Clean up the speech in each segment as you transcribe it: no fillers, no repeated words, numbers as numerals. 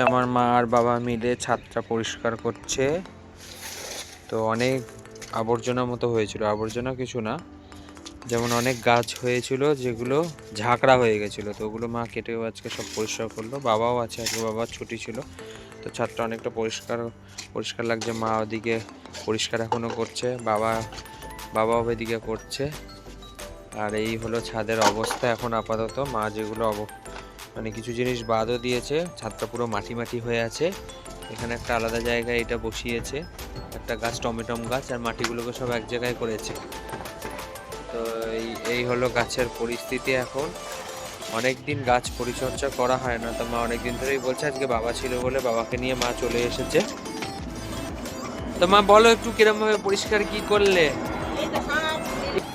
আমার মা আর বাবা মিলে ছাদটা পরিষ্কার করছে। তো অনেক আবর্জনা মতো হয়েছিল, আবর্জনা কিছু না, যেমন অনেক গাছ হয়েছিল যেগুলো ঝাঁকড়া হয়ে গেছিলো, তো ওগুলো মা কেটে আজকে সব পরিষ্কার করলো। বাবাও আছে, আজকে বাবার ছুটি ছিল, তো ছাদটা অনেকটা পরিষ্কার পরিষ্কার লাগছে। মা ওদিকে পরিষ্কার এখনো করছে, বাবাও ওইদিকে করছে। আর এই হলো ছাদের অবস্থা এখন আপাতত। মা যেগুলো মানে কিছু জিনিস বাদও দিয়েছে, ছাদটা পুরো মাটি মাটি হয়ে আছে। এখানে একটা আলাদা জায়গায় এটা বসিয়েছে, একটা গাছ টমেটম গাছ, আর মাটিগুলোকে সব এক জায়গায় করেছে। তো এই হলো গাছের পরিস্থিতি এখন। অনেক দিন গাছ পরিচর্যা করা হয় না, তো মা অনেকদিন ধরেই বলছে, আজকে বাবা ছিল বলে বাবাকে নিয়ে মা চলে এসেছে। তো মা বলো একটু কিরম ভাবে পরিষ্কার কি করলে।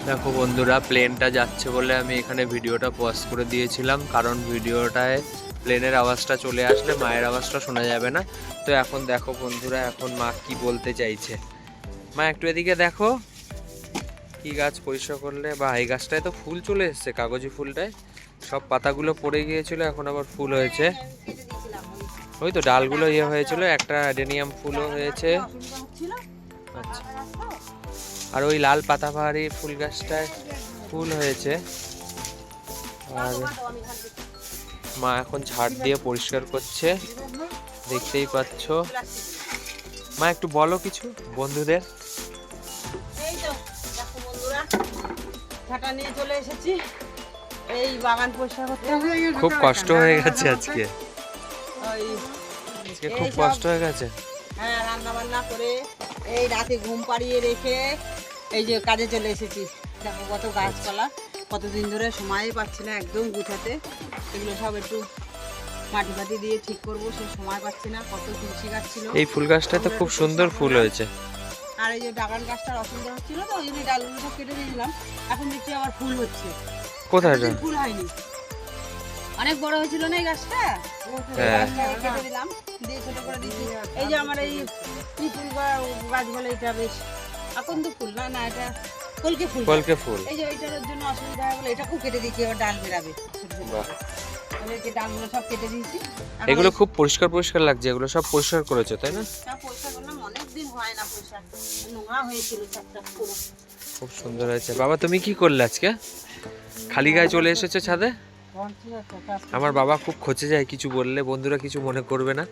দেখো বন্ধুরা, প্লেনটা যাচ্ছে বলে আমি এখানে ভিডিওটা পজ করে দিয়েছিলাম, কারণ ভিডিওটায় প্লেনের আওয়াজটা চলে আসলে মায়ের আওয়াজটা শোনা যাবে না। তো এখন দেখো বন্ধুরা, এখন মা কি বলতে চাইছে। মা একটু এদিকে দেখো, কি গাছ পরিষ্কার করলে। বা এই গাছটায় তো ফুল চলে এসছে, কাগজি ফুলটায় সব পাতাগুলো পড়ে গিয়েছিল, এখন আবার ফুল হয়েছে। ওই তো ডালগুলো ইয়ে হয়েছিল, একটা অ্যাডেনিয়াম ফুলও হয়েছে। আচ্ছা, আর ওই লাল পাতাবাহারি ফুল গাছটায় ফুল হয়েছে। আর মা এখন ঝাড় দিয়ে পরিষ্কার করছে, দেখতেই পাচ্ছ। মা একটু বলো কিছু বন্ধুদের। এই তো দেখো বন্ধুরা, ঝাঁটা নিয়ে চলে এসেছি এই বাগান পরিষ্কার করতে। খুব কষ্ট হয়ে গেছে আজকে, ওই খুব কষ্ট হয়ে গেছে। হ্যাঁ, রান্না বান্না করে এই রাতে ঘুম পাড়িয়ে রেখে এই যে কাজে চলে এসেছি। দেখো কত গাছপালা, কতদিন ধরে সময়ই পাচ্ছি না একদম গুছাতে। এগুলো সব একটু মাটি ফাটি দিয়ে ঠিক করবো, সে সময় পাচ্ছি না। কত তুলসী গাছ ছিল, এই ফুল গাছটাতে খুব সুন্দর ফুল হয়েছে। আর এই যে ড্রাগন গাছটার অসুবিধা হচ্ছিল, তো ওই জন্য ডালগুলো সব কেটে দিয়েছিলাম। এখন দেখছি আবার ফুল হচ্ছে। কোথায় ফুল হয়নি, অনেক বড় হয়েছিল না এই গাছটা, কেটে দিলাম, দিয়ে ছোট করে দিচ্ছি। এই যে আমার এই কি ফুল গাছ বলে এটা, বেশ আকন্দ ফুল না, না এটা কলকে ফুল। কলকে ফুল, এই যে এইটার জন্য অসুবিধা হয় বলে এটাকেও কেটে দিচ্ছি, এবার ডাল বেরাবে ছোট ছোট করে। এই ডালগুলো সব কেটে দিয়েছি। এগুলো খুব পরিষ্কার পরিষ্কার লাগছে, এগুলো সব পরিষ্কার করেছো তাই না? সব পরিষ্কার করলাম, অনেকদিন হয় না পরিষ্কার, নোংরা হয়েছিল ছাদটা পুরো। খুব সুন্দর হয়েছে। বাবা তুমি কি করলে আজকে? খালি গায়ে চলে এসেছে ছাদে। আমার বাবা খুব খচে যায় কিছু বললে, বন্ধুরা কিছু মনে করবে না।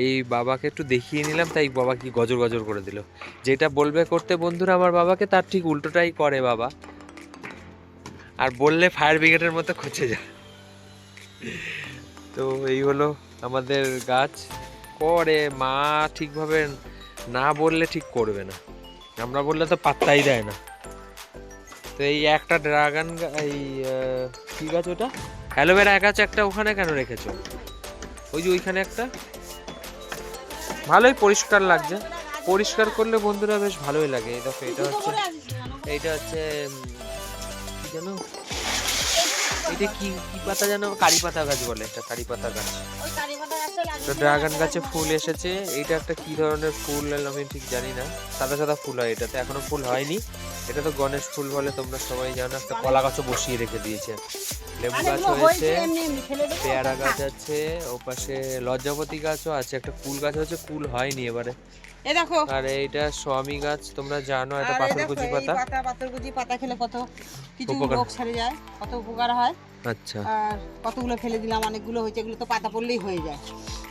এই বাবাকে একটু দেখিয়ে নিলাম, তাই বাবা কি গজর গজর করে দিল। যেটা বলবে করতে বন্ধুরা আমার বাবাকে, তার ঠিক উল্টোটাই করে বাবা। আর বললে ফায়ার ব্রিগেডের মতো খচে যায়। তো এই হলো আমাদের গাছ। করে মা ঠিকভাবে না বললে ঠিক করবে না, আমরা বললে তো পাত্তাই দেয় না। তো এই একটা ড্রাগন, এই কি গাছ ওটা, অ্যালোভেরা গাছ একটা ওখানে কেন রেখেছো? ওই যে ওইখানে একটা, ভালোই পরিষ্কার লাগছে। পরিষ্কার করলে বন্ধুরা বেশ ভালোই লাগে। এই দেখো, এইটা হচ্ছে কি জানো, এটা কি কি পাতা জানো, কারি পাতা গাছ বলে, এটা কারি পাতা গাছ। তো ড্রাগন গাছে ফুল এসেছে। এইটা একটা কি ধরনের ফুল আমি ঠিক জানি না, সাদা সাদা ফুল হয় এটাতে, এখনো ফুল হয়নি। এটা তো গণেশ ফুল বলে তোমরা সবাই জানো। একটা কলা গাছও বসিয়ে রেখে দিয়েছে, লেবু গাছ হয়েছে, পেয়ারা গাছ আছে, ও পাশে লজ্জাপতি গাছও আছে, একটা কুল গাছ হয়েছে, কুল হয়নি এবারে। এই দেখো, আর এইটা স্বামী গাছ, তোমরা জানো এটা পাথরকুচি পাতা। পাথরকুচি পাতা খেলে কত কিছু রোগ সেরে যায়, কত উপকার হয়। আচ্ছা, আর কতগুলো ফেলে দিলাম, অনেকগুলো হয়েছে, এগুলো তো পাতা পড়লেই হয়ে যায়,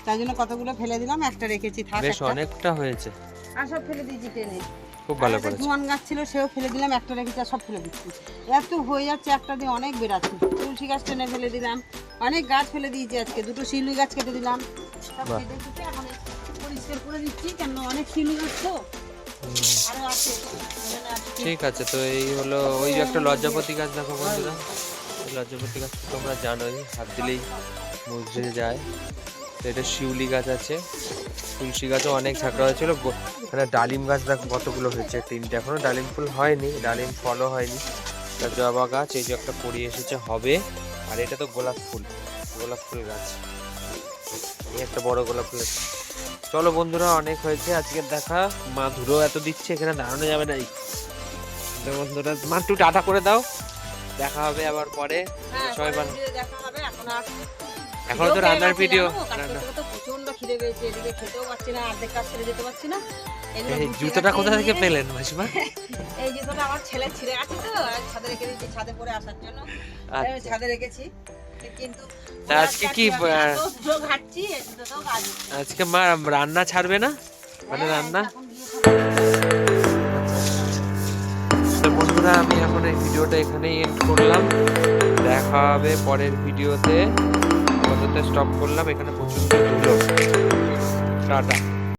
তাই জন্য কতগুলো ফেলে দিলাম, একটা রেখেছি। থাক, বেশ অনেকটা হয়েছে, আর সব ফেলে দিয়েছি টেনে। খুব ভালো করেছে। জোয়ান গাছ ছিল, সেও ফেলে দিলাম, একটা রেখেছি, আর সব ফেলে দিচ্ছি। এত হয়ে যাচ্ছে, একটা দিয়ে অনেক বেড়াচ্ছে। তুলসী গাছ টেনে ফেলে দিলাম, অনেক গাছ ফেলে দিয়েছি আজকে। দুটো শিউলি গাছ কেটে দিলাম, সব কেটে দিতে এখন পরিষ্কার করে দিচ্ছি, কেন অনেক শিউলি গাছ তো আরো আছে। ঠিক আছে, তো এই হলো ওই যে একটা লজ্জাপতি গাছ দেখো বন্ধুরা, লজ্জাপতি গাছ তোমরা জানোই, হাত দিলেই মুছে যায়। তো এটা শিউলি গাছ আছে, তুলসী গাছও অনেক ঝাঁকড়া হয়েছিল। এখানে ডালিম গাছ দেখো কতগুলো হয়েছে, তিনটে, এখনো ডালিম ফুল হয়নি, ডালিম ফলও হয়নি। জবা গাছ এই যে একটা পড়িয়ে এসেছে, হবে। আর এটা তো গোলাপ ফুল, গোলাপ ফুল গাছ, এই একটা বড় গোলাপ ফুল। চলো বন্ধুরা, অনেক হয়েছে আজকের দেখা। মা ধুলো এত দিচ্ছে, এখানে দাঁড়ানো যাবে না। বন্ধুরা মা একটু টাটা করে দাও, দেখা হবে আবার পরে। সবাই ভালো। দেখা হবে। এখন এখনো তো রান্নার ভিডিও, প্রচন্ড খিদে পেয়েছে, এদিকে খেতেও পাচ্ছি না, অর্ধেক কাজ ছেড়ে যেতে পারছি না। এগুলো এই গুছিয়ে জুতোটা গাছিয়ে কোথা থেকে নিয়ে- পেলেন মাসিমা? এই জুতোটা আমার ছেলে ছিঁড়ে গেছে তো, আমি ছাদে রেখে দিয়েছি, ছাদে পরে আসার জন্য আমি আচ্ছা। ছাদে রেখেছি। কিন্তু তা আজকে কি, আমি এত ধুলো ঘাটছি, এই জুতোতেও কাজ হচ্ছে না। আজকে মা রান্না ছাড়বে না? মানে হ্যাঁ, রান্না? এখন গিয়ে খাবো। তো বন্ধুরা, আমি এখন এই ভিডিওটা এখানেই এন্ড করলাম। দেখা হবে পরের ভিডিওতে। আপাতত স্টপ করলাম, এখানে প্রচুর ধুলো। টাটা।